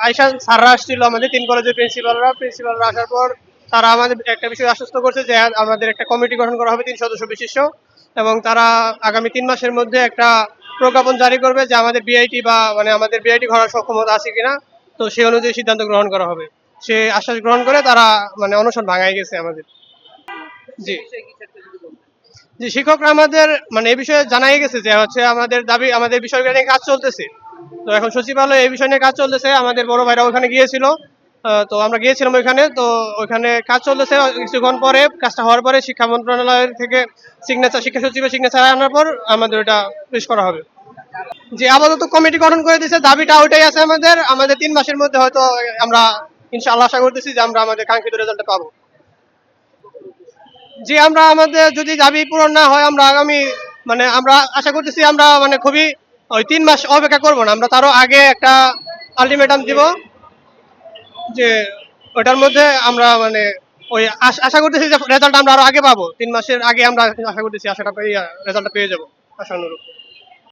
আইসা স্যাররা আসছিল, আমাদের 3 কলেজের প্রিন্সিপালরা আসার পর তারা আমাদের একটা বিষয় আশ্বস্ত করছে যে আমাদের একটা কমিটি গঠন করা হবে 3 সদস্য বিশিষ্ট, এবং তারা আগামী 3 মাসের মধ্যে একটা প্রজ্ঞাপন জারি করবে যে আমাদের বিআইটি বা মানে আমাদের বিআইটি করার সক্ষমতা আছে কিনা। তো সেই অনুযায়ী সিদ্ধান্ত গ্রহণ করা হবে। সে আশ্বাস গ্রহণ করে তারা মানে অনশন ভাঙায় গেছে আমাদের। জি জি, শিক্ষকরা আমাদের মানে এই বিষয়ে জানাই গেছে যে হচ্ছে আমাদের দাবি, আমাদের বিষয়গুলো নিয়ে কাজ চলতেছে। তো এখন সচিবালয়ে এই বিষয় নিয়ে কাজ চলতেছে, আমাদের বড় ভাইরা ওখানে গিয়েছিল। তো আমরা গিয়েছিলাম ওইখানে, তো ওইখানে কাজ চলতেছে। কিছুক্ষণ পরে কাজটা হওয়ার পরে শিক্ষা মন্ত্রণালয়ের থেকে সিগনেচার, শিক্ষা সচিবের সিগনেচার আনার পর আমাদের ওটা পেশ করা হবে। যে আপাতত কমিটি গঠন করে দিয়েছে, দাবিটা ওইটাই আছে আমাদের। আমাদের 3 মাসের মধ্যে হয়তো আমরা ইনশাআল্লাহ আশা করতেছি যে আমরা আমাদের কাঙ্ক্ষিত রেজাল্টটা পাবো। যে আমরা আমাদের যদি দাবি পূরণ না হয়, আমরা আগামী মানে আমরা আশা করতেছি আমরা মানে খুবই ওই 3 মাস অপেক্ষা করবো না, আমরা তারও আগে একটা আলটিমেটাম দিব যে ওটার মধ্যে আমরা মানে ওই আশা করতেছি যে রেজাল্ট আমরা আরো আগে পাবো। 3 মাসের আগে আমরা আশা করতেছি আশাটা পেয়ে রেজাল্টটা পেয়ে যাবো আশানুরূপ।